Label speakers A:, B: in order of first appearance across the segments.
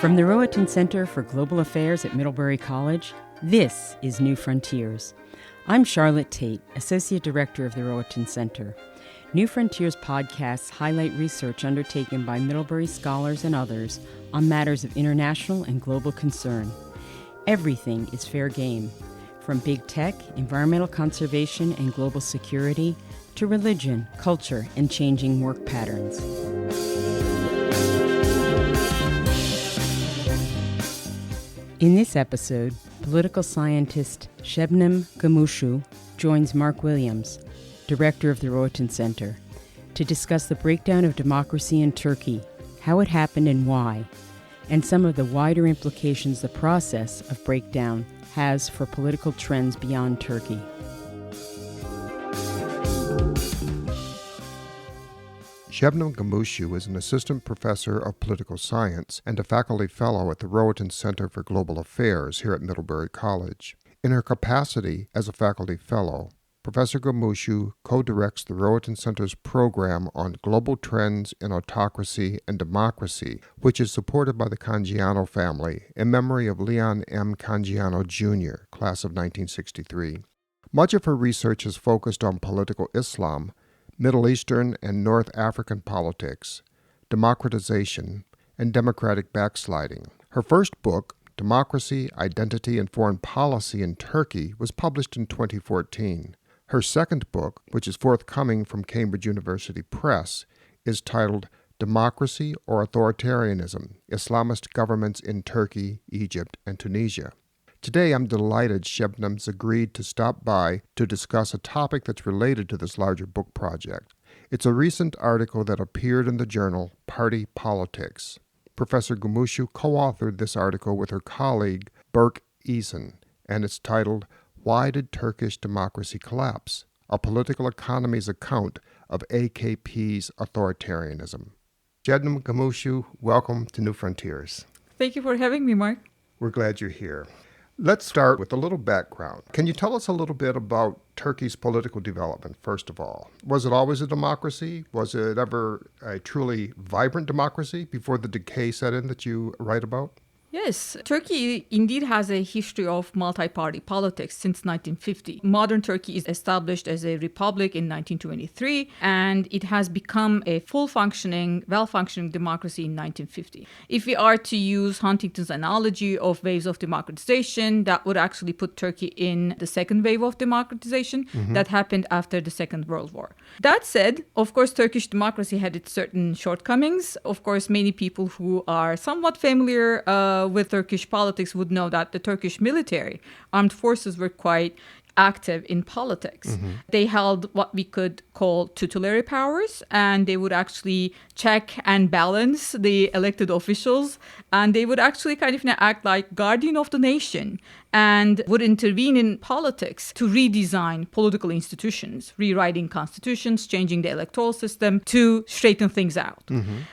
A: From the Rohatyn Center for Global Affairs at Middlebury College, this is New Frontiers. I'm Charlotte Tate, Associate Director of the Rohatyn Center. New Frontiers podcasts highlight research undertaken by Middlebury scholars and others on matters of international and global concern. Everything is fair game, from big tech, environmental conservation, and global security, to religion, culture, and changing work patterns. In this episode, political scientist Sebnem Gumuscu joins Mark Williams, director of the Rohatyn Center, to discuss the breakdown of democracy in Turkey, how it happened and why, and some of the wider implications the process of breakdown has for political trends beyond Turkey.
B: Sebnem Gumuscu is an assistant professor of political science and a faculty fellow at the Rohatyn Center for Global Affairs here at Middlebury College. In her capacity as a faculty fellow, Professor Gumuscu co-directs the Rohatyn Center's program on global trends in autocracy and democracy, which is supported by the Cangiano family in memory of Leon M. Cangiano, Jr., class of 1963. Much of her research is focused on political Islam, Middle Eastern and North African politics, democratization, and democratic backsliding. Her first book, Democracy, Identity, and Foreign Policy in Turkey, was published in 2014. Her second book, which is forthcoming from Cambridge University Press, is titled Democracy or Authoritarianism, Islamist Governments in Turkey, Egypt, and Tunisia. Today, I'm delighted Sebnem's agreed to stop by to discuss a topic that's related to this larger book project. It's a recent article that appeared in the journal Party Politics. Professor Gumuscu co-authored this article with her colleague Berk Eason, and it's titled, Why Did Turkish Democracy Collapse? A Political Economy's Account of AKP's Authoritarianism. Sebnem Gumuscu, welcome to New Frontiers.
C: Thank you for having me, Mark.
B: We're glad you're here. Let's start with a little background. Can you tell us a little bit about Turkey's political development, first of all? Was it always a democracy? Was it ever a truly vibrant democracy before the decay set in that you write about?
C: Yes, Turkey indeed has a history of multi-party politics since 1950. Modern Turkey is established as a republic in 1923, and it has become a full-functioning, well-functioning democracy in 1950. If we are to use Huntington's analogy of waves of democratization, that would actually put Turkey in the second wave of democratization that happened after the Second World War. That said, of course, Turkish democracy had its certain shortcomings. Of course, many people who are somewhat familiar with Turkish politics would know that the Turkish military, armed forces were quite active in politics. They held what we could call tutelary powers, and they would actually check and balance the elected officials, and they would actually kind of act like guardian of the nation and would intervene in politics to redesign political institutions, rewriting constitutions, changing the electoral system to straighten things out.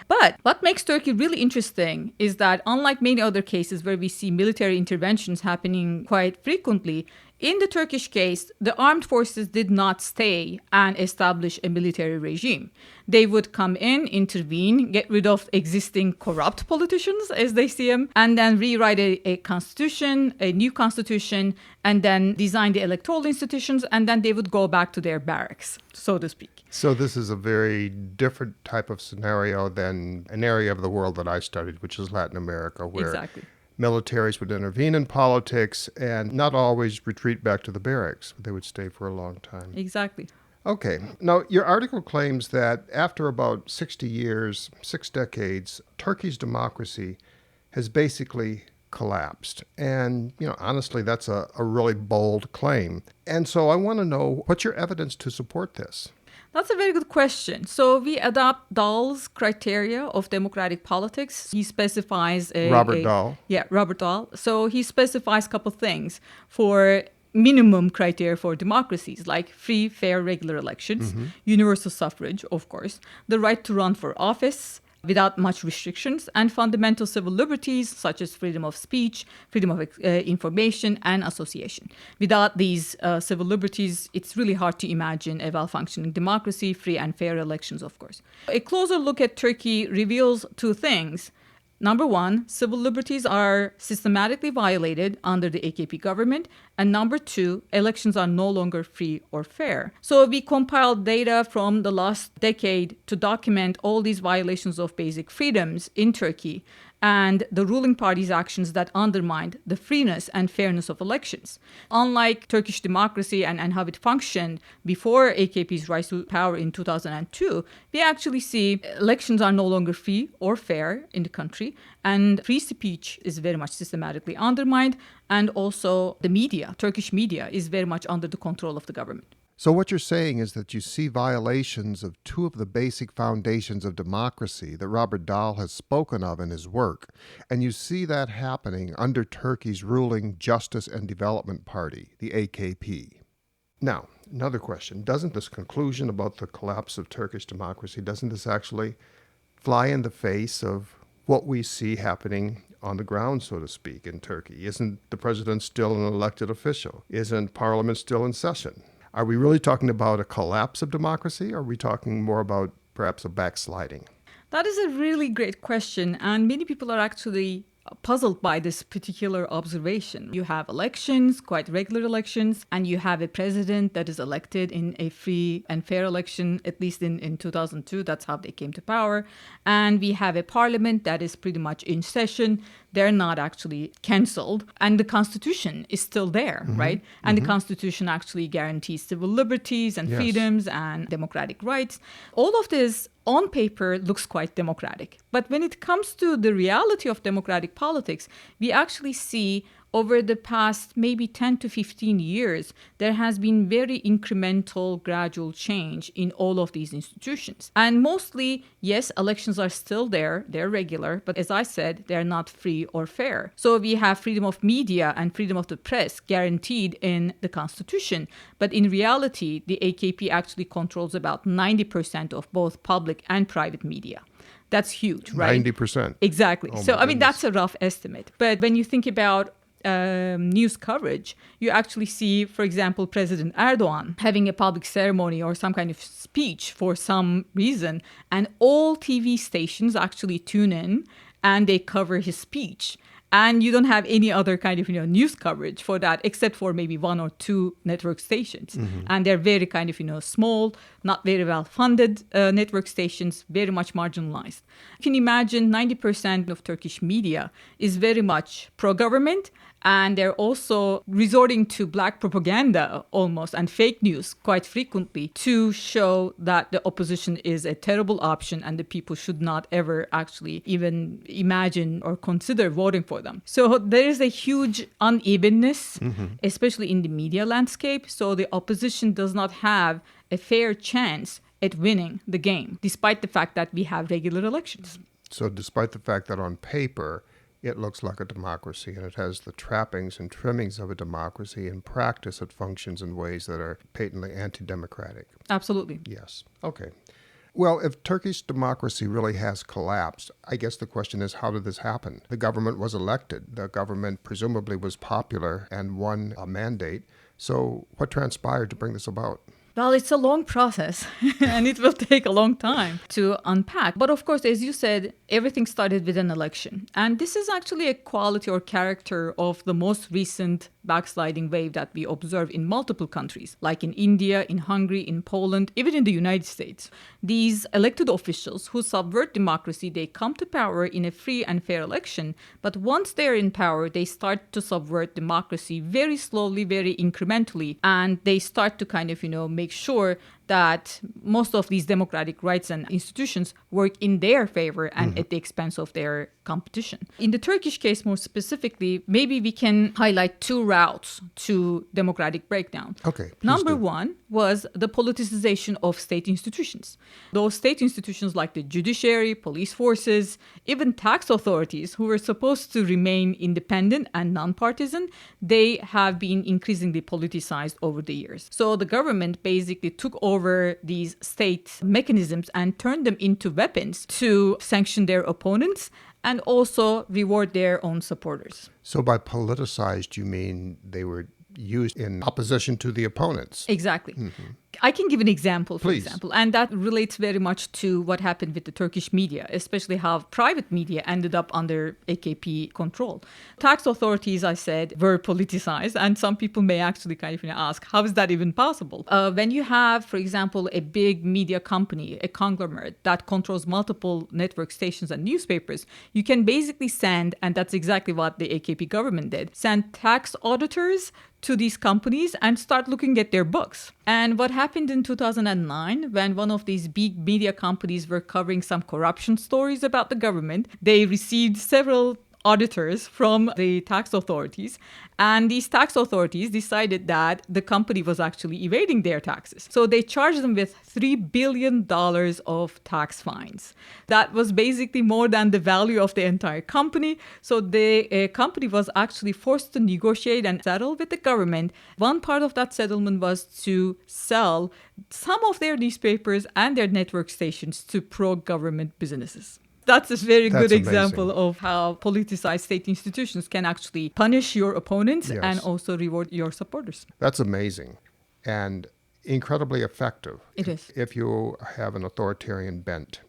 C: But what makes Turkey really interesting is that unlike many other cases where we see military interventions happening quite frequently, in the Turkish case, the armed forces did not stay and establish a military regime. They would come in, intervene, get rid of existing corrupt politicians, as they see them, and then rewrite a constitution, a new constitution, and then design the electoral institutions, and then they would go back to their barracks, so to speak.
B: So this is a very different type of scenario than an area of the world that I studied, which is Latin America, where militaries would intervene in politics and not always retreat back to the barracks. They would stay for a long time.
C: Exactly.
B: Okay. Now, your article claims that after about 60 years, 6 decades, Turkey's democracy has basically collapsed. And, honestly, that's a really bold claim. And so I want to know, what's your evidence to support this?
C: That's a very good question. So we adopt Dahl's criteria of democratic politics. He specifies
B: Robert Dahl.
C: Yeah, Robert Dahl. So he specifies a couple things for minimum criteria for democracies, like free, fair, regular elections, universal suffrage, of course, the right to run for office, without much restrictions, and fundamental civil liberties such as freedom of speech, freedom of information, and association. Without these civil liberties, it's really hard to imagine a well-functioning democracy, free and fair elections, of course. A closer look at Turkey reveals two things. Number one, civil liberties are systematically violated under the AKP government. And number two, elections are no longer free or fair. So we compiled data from the last decade to document all these violations of basic freedoms in Turkey and the ruling party's actions that undermined the freeness and fairness of elections. Unlike Turkish democracy and how it functioned before AKP's rise to power in 2002, we actually see elections are no longer free or fair in the country, and free speech is very much systematically undermined, and also the media, Turkish media, is very much under the control of the government.
B: So what you're saying is that you see violations of two of the basic foundations of democracy that Robert Dahl has spoken of in his work, and you see that happening under Turkey's ruling Justice and Development Party, the AKP. Now, another question. Doesn't this conclusion about the collapse of Turkish democracy, doesn't this actually fly in the face of what we see happening on the ground, so to speak, in Turkey? Isn't the president still an elected official? Isn't parliament still in session? Are we really talking about a collapse of democracy, or are we talking more about perhaps a backsliding?
C: That is a really great question, and many people are actually puzzled by this particular observation. You have elections, quite regular elections, and you have a president that is elected in a free and fair election, at least in 2002. That's how they came to power. And we have a parliament that is pretty much in session. They're not actually canceled. And the Constitution is still there, right? And the Constitution actually guarantees civil liberties and freedoms and democratic rights. All of this on paper looks quite democratic. But when it comes to the reality of democratic politics, we actually see over the past maybe 10 to 15 years, there has been very incremental, gradual change in all of these institutions. And mostly, yes, elections are still there, they're regular, but as I said, they're not free or fair. So we have freedom of media and freedom of the press guaranteed in the Constitution. But in reality, the AKP actually controls about 90% of both public and private media. That's huge, right?
B: 90%.
C: Exactly.
B: Oh,
C: so, I mean,
B: goodness.
C: that's a rough estimate. But when you think about news coverage, you actually see, for example, President Erdogan having a public ceremony or some kind of speech for some reason, and all TV stations actually tune in and they cover his speech. And you don't have any other kind of news coverage for that, except for maybe one or two network stations. And they're very kind of small, not very well funded network stations, very much marginalized. You can imagine 90% of Turkish media is very much pro-government, and they're also resorting to black propaganda almost and fake news quite frequently to show that the opposition is a terrible option and the people should not ever actually even imagine or consider voting for them. So there is a huge unevenness, especially in the media landscape. So the opposition does not have a fair chance at winning the game, despite the fact that we have regular elections.
B: So despite the fact that on paper, it looks like a democracy, and it has the trappings and trimmings of a democracy. In practice, it functions in ways that are patently anti-democratic.
C: Absolutely.
B: Yes. Okay. Well, if Turkish democracy really has collapsed, I guess the question is, how did this happen? The government was elected. The government presumably was popular and won a mandate. So what transpired to bring this about?
C: Well, it's a long process and it will take a long time to unpack. But of course, as you said, everything started with an election. And this is actually a quality or character of the most recent backsliding wave that we observe in multiple countries, like in India, in Hungary, in Poland, even in the United States. These elected officials who subvert democracy, they come to power in a free and fair election. But once they're in power, they start to subvert democracy very slowly, very incrementally. And they start to kind of, make sure that most of these democratic rights and institutions work in their favor and at the expense of their competition. In the Turkish case, more specifically, maybe we can highlight two routes to democratic breakdown.
B: Okay.
C: Number one was the politicization of state institutions. Those state institutions like the judiciary, police forces, even tax authorities, who were supposed to remain independent and nonpartisan, they have been increasingly politicized over the years. So the government basically took over these state mechanisms and turned them into weapons to sanction their opponents and also reward their own supporters.
B: So by politicized, you mean they were used in opposition to the opponents?
C: Exactly. I can give an example, for
B: Please.
C: example, and that relates very much to what happened with the Turkish media, especially how private media ended up under AKP control. Tax authorities, I said, were politicized, and some people may actually kind of ask, how is that even possible? When you have, for example, a big media company, a conglomerate that controls multiple network stations and newspapers, you can basically send, and that's exactly what the AKP government did, send tax auditors to these companies and start looking at their books. And what happened in 2009, when one of these big media companies were covering some corruption stories about the government, they received several auditors from the tax authorities, and these tax authorities decided that the company was actually evading their taxes. So they charged them with $3 billion of tax fines. That was basically more than the value of the entire company. So the company was actually forced to negotiate and settle with the government. One part of that settlement was to sell some of their newspapers and their network stations to pro-government businesses. That's a very good example of how politicized state institutions can actually punish your opponents and also reward your supporters.
B: That's amazing and incredibly effective.
C: It is.
B: If you have an authoritarian bent.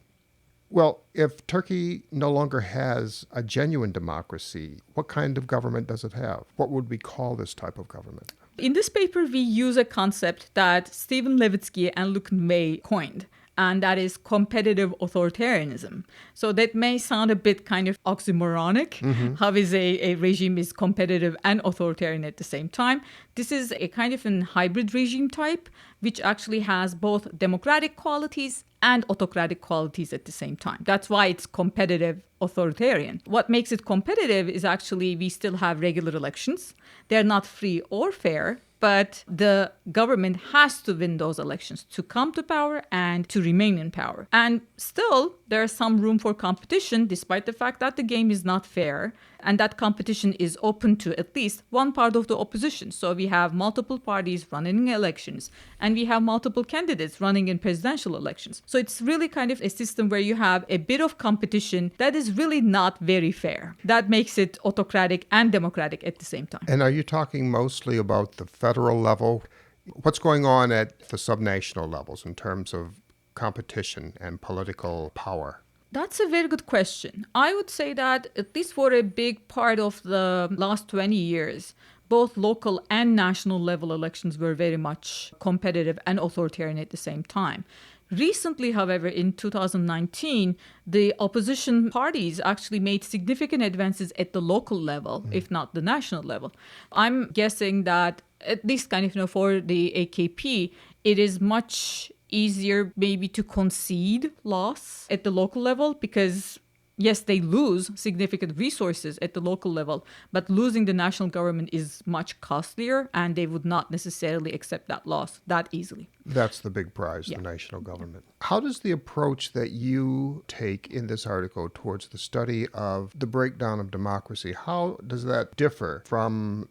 B: Well, if Turkey no longer has a genuine democracy, what kind of government does it have? What would we call this type of government?
C: In this paper, we use a concept that Stephen Levitsky and Luke May coined, and that is competitive authoritarianism. So that may sound a bit kind of oxymoronic. How is a regime is competitive and authoritarian at the same time? This is a kind of an hybrid regime type, which actually has both democratic qualities and autocratic qualities at the same time. That's why it's competitive authoritarian. What makes it competitive is actually we still have regular elections. They're not free or fair, but the government has to win those elections to come to power and to remain in power. And still, there is some room for competition, despite the fact that the game is not fair. And that competition is open to at least one part of the opposition. So we have multiple parties running elections, and we have multiple candidates running in presidential elections. So it's really kind of a system where you have a bit of competition that is really not very fair. That makes it autocratic and democratic at the same time.
B: And are you talking mostly about the federal level? What's going on at the subnational levels in terms of competition and political power?
C: That's a very good question. I would say that at least for a big part of the last 20 years, both local and national level elections were very much competitive and authoritarian at the same time. Recently, however, in 2019, the opposition parties actually made significant advances at the local level, if not the national level. I'm guessing that at least kind of, for the AKP, it is much easier maybe to concede loss at the local level because, yes, they lose significant resources at the local level, but losing the national government is much costlier, and they would not necessarily accept that loss that easily.
B: That's the big prize, the national government. How does the approach that you take in this article towards the study of the breakdown of democracy, how does that differ from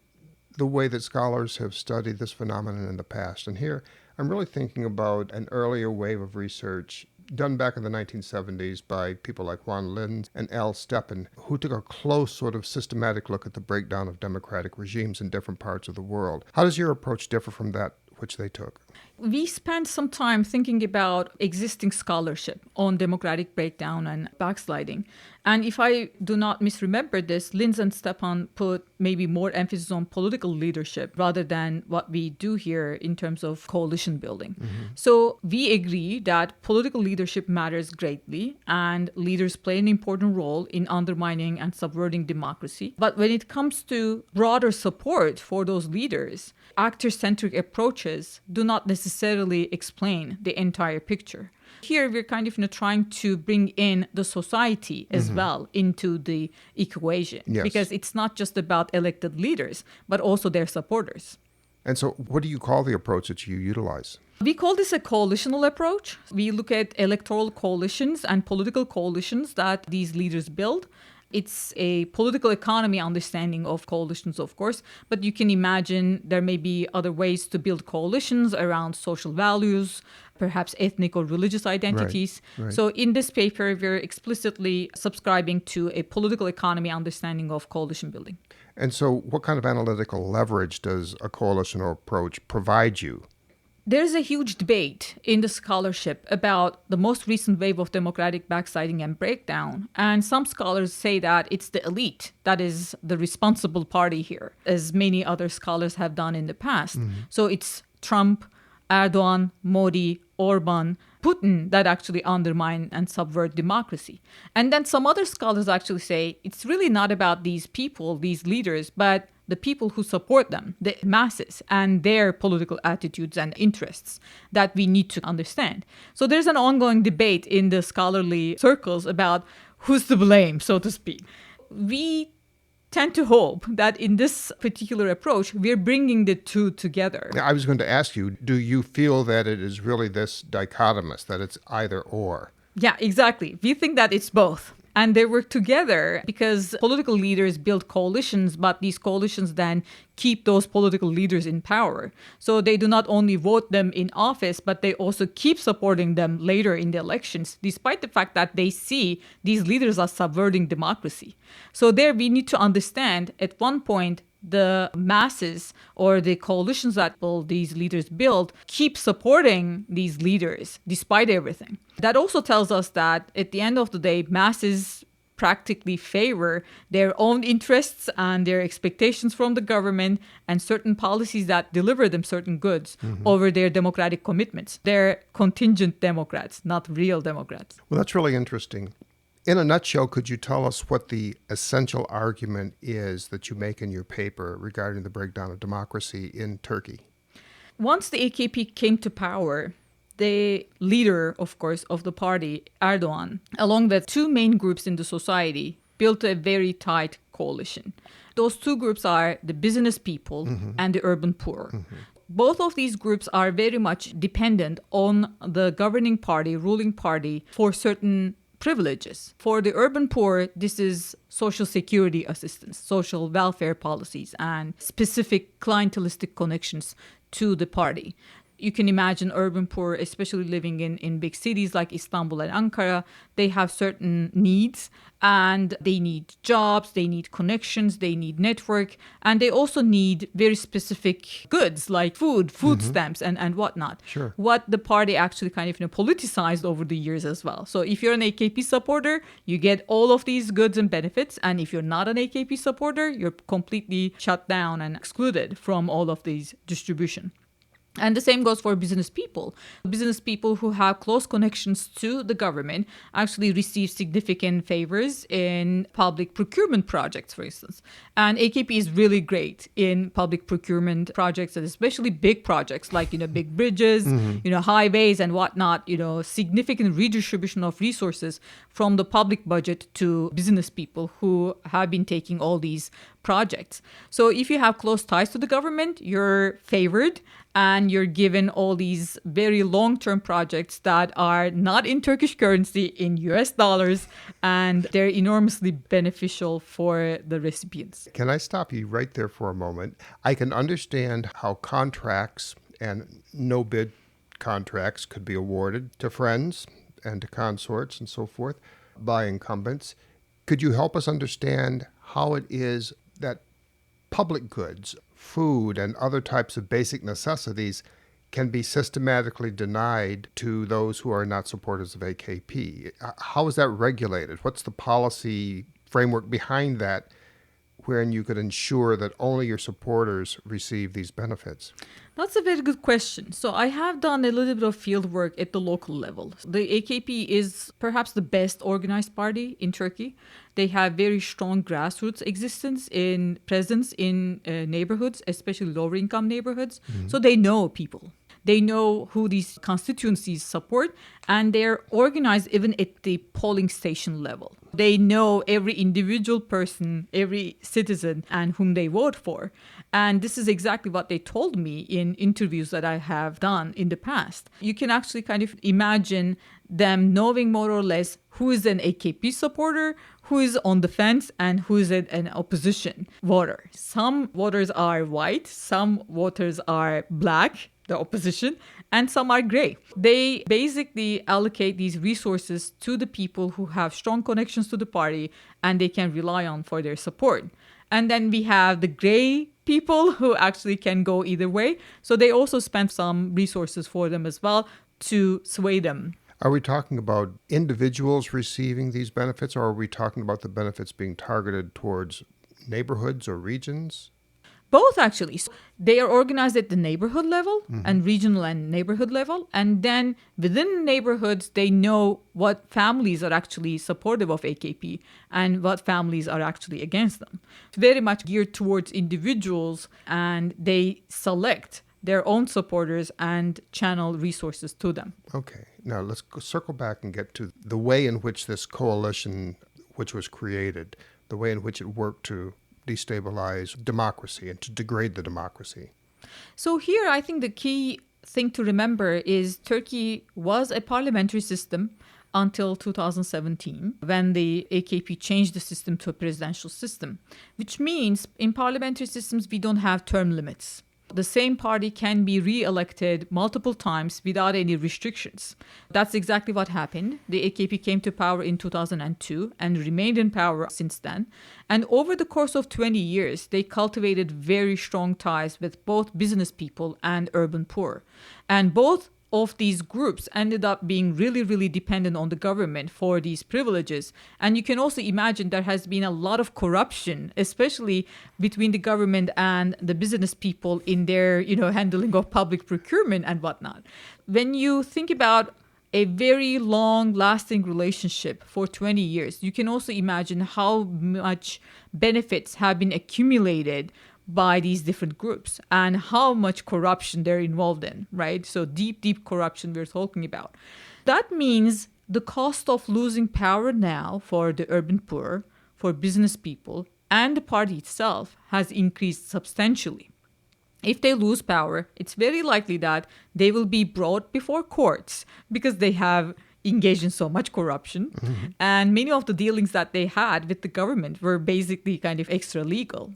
B: the way that scholars have studied this phenomenon in the past? And here, I'm really thinking about an earlier wave of research done back in the 1970s by people like Juan Linz and Al Steppen, who took a close sort of systematic look at the breakdown of democratic regimes in different parts of the world. How does your approach differ from that which they took?
C: We spent some time thinking about existing scholarship on democratic breakdown and backsliding. And if I do not misremember this, Linz and Stepan put maybe more emphasis on political leadership rather than what we do here in terms of coalition building. So we agree that political leadership matters greatly, and leaders play an important role in undermining and subverting democracy. But when it comes to broader support for those leaders, actor-centric approaches do not necessarily explain the entire picture. Here, we're kind of trying to bring in the society as well into the equation, because it's not just about elected leaders, but also their supporters.
B: And so what do you call the approach that you utilize?
C: We call this a coalitional approach. We look at electoral coalitions and political coalitions that these leaders build. It's a political economy understanding of coalitions, of course, but you can imagine there may be other ways to build coalitions around social values, perhaps ethnic or religious identities.
B: Right.
C: So in this paper, we're explicitly subscribing to a political economy understanding of coalition building.
B: And so what kind of analytical leverage does a coalitional approach provide you?
C: There's a huge debate in the scholarship about the most recent wave of democratic backsliding and breakdown. And some scholars say that it's the elite that is the responsible party here, as many other scholars have done in the past. So it's Trump, Erdogan, Modi, Orban, Putin that actually undermine and subvert democracy. And then some other scholars actually say it's really not about these people, these leaders, but the people who support them, the masses, and their political attitudes and interests that we need to understand. So there's an ongoing debate in the scholarly circles about who's to blame, so to speak. We tend to hope that in this particular approach, we're bringing the two together.
B: I was going to ask you, do you feel that it is really this dichotomous, that it's either or?
C: Yeah, exactly. We think that it's both. And they work together because political leaders build coalitions, but these coalitions then keep those political leaders in power. So they do not only vote them in office, but they also keep supporting them later in the elections, despite the fact that they see these leaders as subverting democracy. So there we need to understand at one point, the masses or the coalitions that these leaders build keep supporting these leaders despite everything. That also tells us that at the end of the day, masses practically favor their own interests and their expectations from the government and certain policies that deliver them certain goods over their democratic commitments. They're contingent Democrats, not real Democrats.
B: Well, that's really interesting. In a nutshell, could you tell us what the essential argument is that you make in your paper regarding the breakdown of democracy in Turkey?
C: Once the AKP came to power, the leader, of course, of the party, Erdogan, along with two main groups in the society, built a very tight coalition. Those two groups are the business people and the urban poor. Both of these groups are very much dependent on the governing party, ruling party, for certain privileges. For the urban poor, this is social security assistance, social welfare policies, and specific clientelistic connections to the party. You can imagine urban poor, especially living in big cities like Istanbul and Ankara, they have certain needs and they need jobs, they need connections, they need network, and they also need very specific goods like food stamps and whatnot.
B: Sure.
C: What the party actually kind of politicized over the years as well. So if you're an AKP supporter, you get all of these goods and benefits. And if you're not an AKP supporter, you're completely shut down and excluded from all of these distribution. And the same goes for business people. Business people who have close connections to the government actually receive significant favors in public procurement projects, for instance. And AKP is really great in public procurement projects, and especially big projects like, big bridges, highways and whatnot, significant redistribution of resources from the public budget to business people who have been taking all these projects. So if you have close ties to the government, you're favored and you're given all these very long-term projects that are not in Turkish currency, in US dollars, and they're enormously beneficial for the recipients.
B: Can I stop you right there for a moment? I can understand how contracts and no-bid contracts could be awarded to friends and to consorts and so forth by incumbents. Could you help us understand how it is that public goods, food, and other types of basic necessities can be systematically denied to those who are not supporters of AKP? How is that regulated? What's the policy framework behind that, wherein you could ensure that only your supporters receive these benefits?
C: That's a very good question. So I have done a little bit of field work at the local level. The AKP is perhaps the best organized party in Turkey. They have very strong grassroots presence in neighborhoods, especially lower income neighborhoods. So they know people. They know who these constituencies support, and they're organized even at the polling station level. They know every individual person, every citizen, and whom they vote for. And this is exactly what they told me in interviews that I have done in the past. You can actually kind of imagine them knowing more or less who is an AKP supporter, who is on the fence, and who is an opposition voter. Some voters are white, some voters are black, the opposition, and some are gray. They basically allocate these resources to the people who have strong connections to the party and they can rely on for their support. And then we have the gray people who actually can go either way. So they also spent some resources for them as well to sway them.
B: Are we talking about individuals receiving these benefits, or are we talking about the benefits being targeted towards neighborhoods or regions?
C: Both, actually. So they are organized at the neighborhood level and regional and neighborhood level. And then within neighborhoods, they know what families are actually supportive of AKP and what families are actually against them. It's very much geared towards individuals, and they select their own supporters and channel resources to them.
B: Okay. Now let's circle back and get to the way in which this coalition, which was created, the way in which it worked to destabilize democracy and to degrade the democracy.
C: So here, I think the key thing to remember is Turkey was a parliamentary system until 2017, when the AKP changed the system to a presidential system, which means in parliamentary systems, we don't have term limits. The same party can be re-elected multiple times without any restrictions. That's exactly what happened. The AKP came to power in 2002 and remained in power since then. And over the course of 20 years, they cultivated very strong ties with both business people and urban poor. And both of these groups ended up being really, really dependent on the government for these privileges. And you can also imagine there has been a lot of corruption, especially between the government and the business people in their, handling of public procurement and whatnot. When you think about a very long-lasting relationship for 20 years, you can also imagine how much benefits have been accumulated by these different groups and how much corruption they're involved in, right? So deep corruption we're talking about. That means the cost of losing power now for the urban poor, for business people, and the party itself has increased substantially. If they lose power, it's very likely that they will be brought before courts because they have engaged in so much corruption. And many of the dealings that they had with the government were basically kind of extra legal.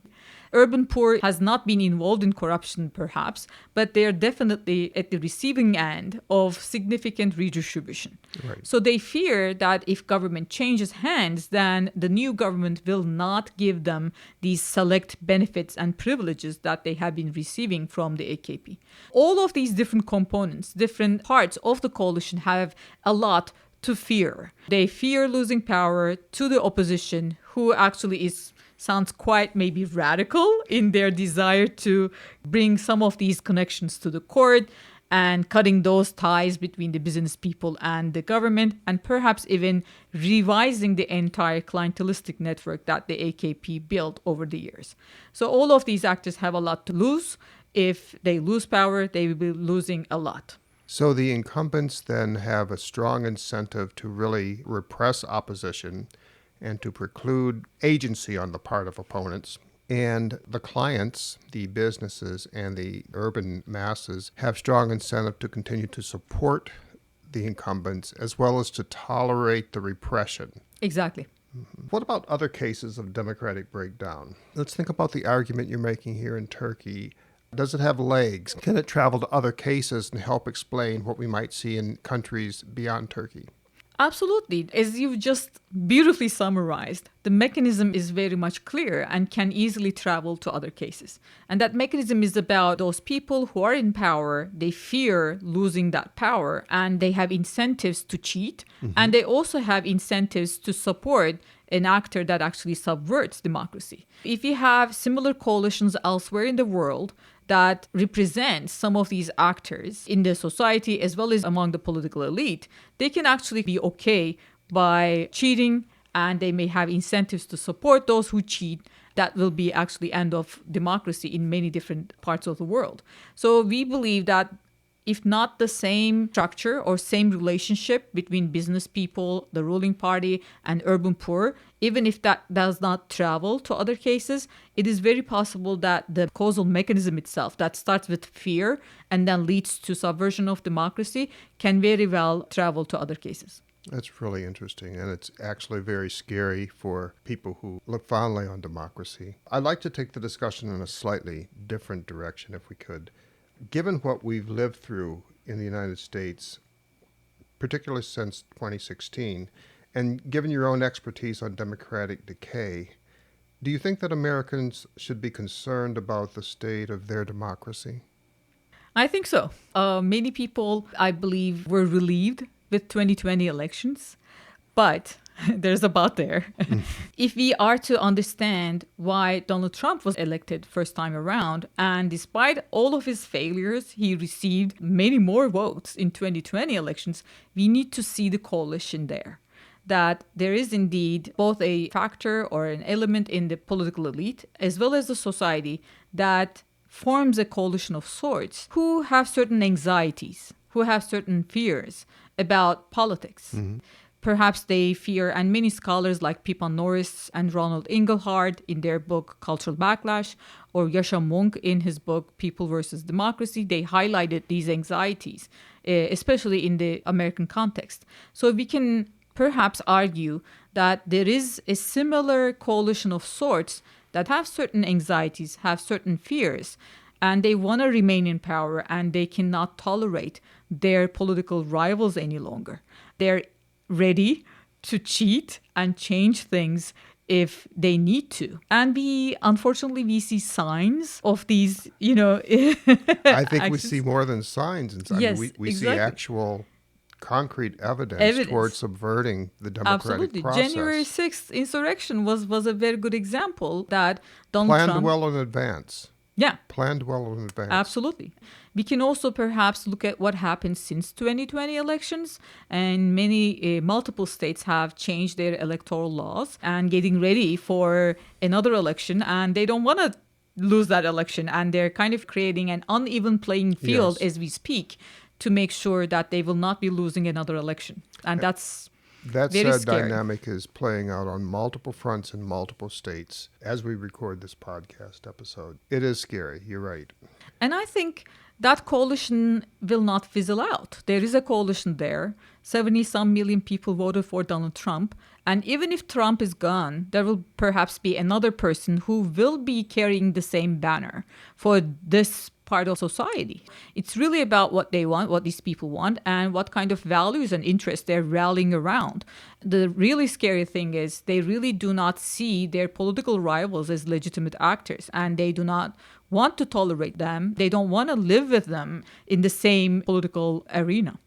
C: Urban poor has not been involved in corruption, perhaps, but they are definitely at the receiving end of significant redistribution.
B: Right.
C: So they fear that if government changes hands, then the new government will not give them these select benefits and privileges that they have been receiving from the AKP. All of these different components, different parts of the coalition have a lot to fear. They fear losing power to the opposition, who actually sounds quite maybe radical in their desire to bring some of these connections to the court and cutting those ties between the business people and the government, and perhaps even revising the entire clientelistic network that the AKP built over the years. So all of these actors have a lot to lose. If they lose power, they will be losing a lot.
B: So the incumbents then have a strong incentive to really repress opposition and to preclude agency on the part of opponents. And the clients, the businesses and the urban masses, have strong incentive to continue to support the incumbents as well as to tolerate the repression.
C: Exactly.
B: What about other cases of democratic breakdown? Let's think about the argument you're making here in Turkey. Does it have legs? Can it travel to other cases and help explain what we might see in countries beyond Turkey?
C: Absolutely. As you've just beautifully summarized, the mechanism is very much clear and can easily travel to other cases. And that mechanism is about those people who are in power, they fear losing that power, and they have incentives to cheat. And they also have incentives to support an actor that actually subverts democracy. If you have similar coalitions elsewhere in the world that represent some of these actors in the society as well as among the political elite, they can actually be okay by cheating, and they may have incentives to support those who cheat. That will be actually end of democracy in many different parts of the world. So we believe that if not the same structure or same relationship between business people, the ruling party, and urban poor, even if that does not travel to other cases, it is very possible that the causal mechanism itself that starts with fear and then leads to subversion of democracy can very well travel to other cases.
B: That's really interesting, and it's actually very scary for people who look fondly on democracy. I'd like to take the discussion in a slightly different direction, if we could. Given what we've lived through in the United States, particularly since 2016, and given your own expertise on democratic decay, Do you think that Americans should be concerned about the state of their democracy?
C: I think so. Many people, I believe, were relieved with 2020 elections, but there's a but there. If we are to understand why Donald Trump was elected first time around, and despite all of his failures, he received many more votes in 2020 elections, we need to see the coalition there. That there is indeed both a factor or an element in the political elite as well as the society that forms a coalition of sorts who have certain anxieties, who have certain fears about politics. Perhaps they fear, and many scholars like Pippa Norris and Ronald Inglehart in their book Cultural Backlash, or Yasha Monk in his book People versus Democracy, they highlighted these anxieties, especially in the American context. So we can perhaps argue that there is a similar coalition of sorts that have certain anxieties, have certain fears, and they want to remain in power and they cannot tolerate their political rivals any longer. They're ready to cheat and change things if they need to. And unfortunately, we see signs of these,
B: I think we
C: actions.
B: see more than signs.
C: Yes,
B: we see
C: exactly.
B: actual concrete evidence towards subverting the democratic
C: Absolutely.
B: process.
C: January 6th insurrection was a very good example that Donald
B: Planned
C: Trump...
B: well in advance.
C: Yeah.
B: Planned well in advance.
C: Absolutely. We can also perhaps look at what happened since 2020 elections, and multiple states have changed their electoral laws and getting ready for another election, and they don't want to lose that election, and they're kind of creating an uneven playing field as we speak to make sure that they will not be losing another election. And that's very scary.
B: Dynamic is playing out on multiple fronts in multiple states as we record this podcast episode. It is scary. You're right.
C: And I think that coalition will not fizzle out. There is a coalition there. 70-some million people voted for Donald Trump. And even if Trump is gone, there will perhaps be another person who will be carrying the same banner for this part of society. It's really about what they want, what these people want, and what kind of values and interests they're rallying around. The really scary thing is they really do not see their political rivals as legitimate actors, and they do not want to tolerate them. They don't want to live with them in the same political arena.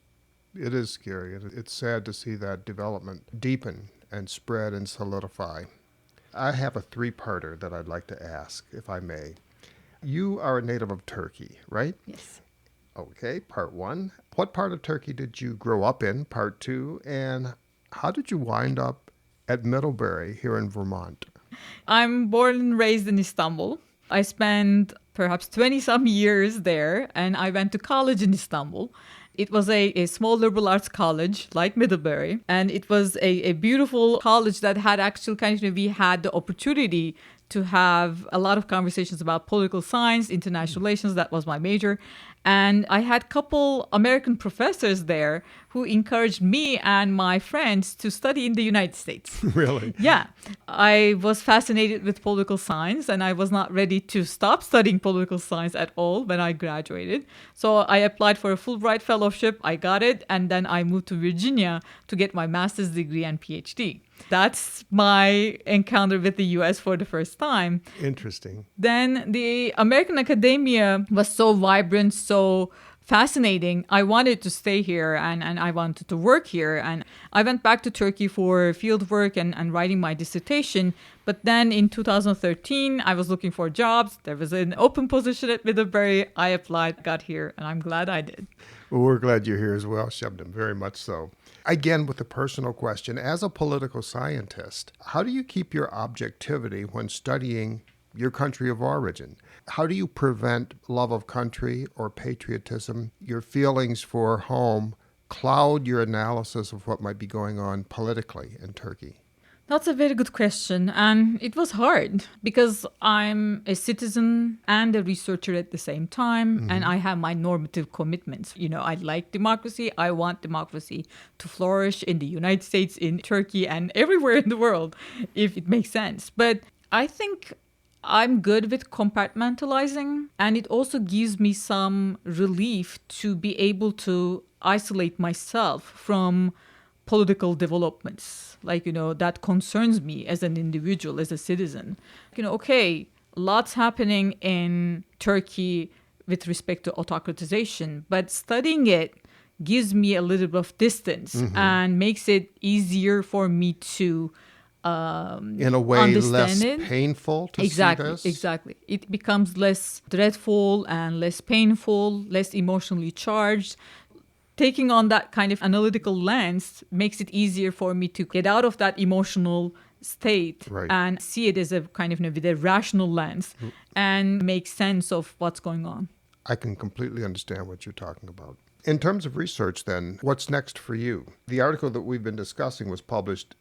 B: It is scary. It's sad to see that development deepen and spread and solidify. I have a three-parter that I'd like to ask, if I may. You are a native of Turkey, right?
C: Yes.
B: Okay, part one. What part of Turkey did you grow up in? Part two. And how did you wind up at Middlebury here in Vermont?
C: I'm born and raised in Istanbul. I spent perhaps 20-some years there, and I went to college in Istanbul. It was a small liberal arts college like Middlebury, and it was a beautiful college that had actually we had the opportunity to have a lot of conversations about political science, international relations. That was my major. And I had a couple American professors there who encouraged me and my friends to study in the United States.
B: Really?
C: Yeah. I was fascinated with political science, and I was not ready to stop studying political science at all when I graduated. So I applied for a Fulbright fellowship. I got it. And then I moved to Virginia to get my master's degree and PhD. That's my encounter with the U.S. for the first time.
B: Interesting.
C: Then the American academia was so vibrant, so fascinating. I wanted to stay here and I wanted to work here. And I went back to Turkey for field work and writing my dissertation. But then in 2013, I was looking for jobs. There was an open position at Middlebury. I applied, got here, and I'm glad I did.
B: Well, we're glad you're here as well, Sebnem, very much so. Again, with a personal question, as a political scientist, how do you keep your objectivity when studying your country of origin? How do you prevent love of country or patriotism, your feelings for home, cloud your analysis of what might be going on politically in Turkey?
C: That's a very good question. And it was hard because I'm a citizen and a researcher at the same time. And I have my normative commitments. I like democracy. I want democracy to flourish in the United States, in Turkey, and everywhere in the world, if it makes sense. But I think I'm good with compartmentalizing. And it also gives me some relief to be able to isolate myself from political developments, like, that concerns me as an individual, as a citizen. Okay, lots happening in Turkey with respect to autocratization, but studying it gives me a little bit of distance and makes it easier for me to
B: in a way
C: understand
B: less
C: it.
B: painful to
C: Exactly,
B: see this?
C: Exactly. It becomes less dreadful and less painful, less emotionally charged. Taking on that kind of analytical lens makes it easier for me to get out of that emotional state and see it as a kind of with a rational lens and make sense of what's going on.
B: I can completely understand what you're talking about. In terms of research, then, what's next for you? The article that we've been discussing was published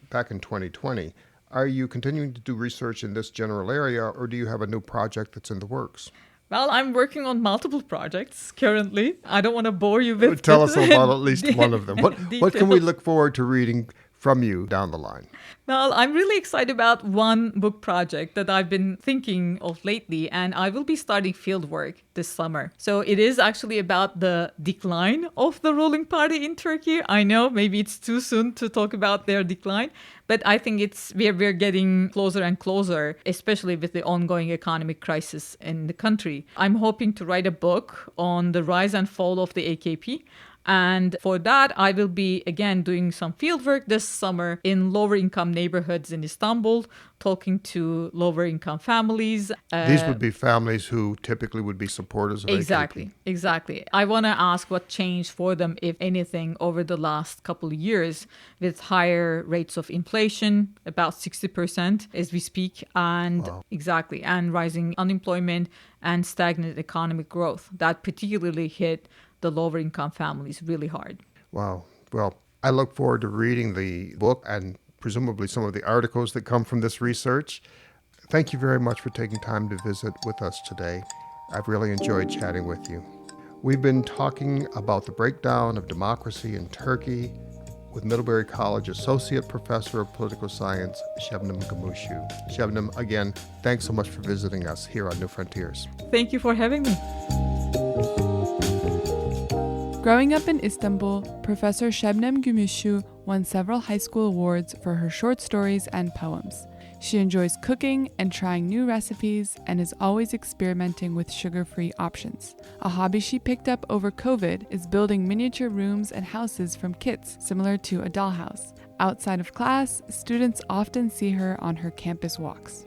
B: back in 2020. Are you continuing to do research in this general area, or do you have a new project that's in the works?
C: Well, I'm working on multiple projects currently. I don't want to bore you with
B: Tell us about at least one of them. What can we look forward to reading from you down the line?
C: Well, I'm really excited about one book project that I've been thinking of lately, and I will be starting field work this summer. So it is actually about the decline of the ruling party in Turkey. I know maybe it's too soon to talk about their decline, but I think we're getting closer and closer, especially with the ongoing economic crisis in the country. I'm hoping to write a book on the rise and fall of the AKP. And for that, I will be, again, doing some fieldwork this summer in lower income neighborhoods in Istanbul, talking to lower income families.
B: These would be families who typically would be supporters of AKP.
C: Exactly. I want to ask what changed for them, if anything, over the last couple of years with higher rates of inflation, about 60% as we speak, and and rising unemployment and stagnant economic growth. That particularly hit the lower income families really hard.
B: Wow. Well, I look forward to reading the book and presumably some of the articles that come from this research. Thank you very much for taking time to visit with us today. I've really enjoyed chatting with you. We've been talking about the breakdown of democracy in Turkey with Middlebury College Associate Professor of Political Science, Sebnem Gumuscu. Sebnem, again, thanks so much for visiting us here on New Frontiers.
C: Thank you for having me.
D: Growing up in Istanbul, Professor Sebnem Gumuscu won several high school awards for her short stories and poems. She enjoys cooking and trying new recipes and is always experimenting with sugar-free options. A hobby she picked up over COVID is building miniature rooms and houses from kits similar to a dollhouse. Outside of class, students often see her on her campus walks.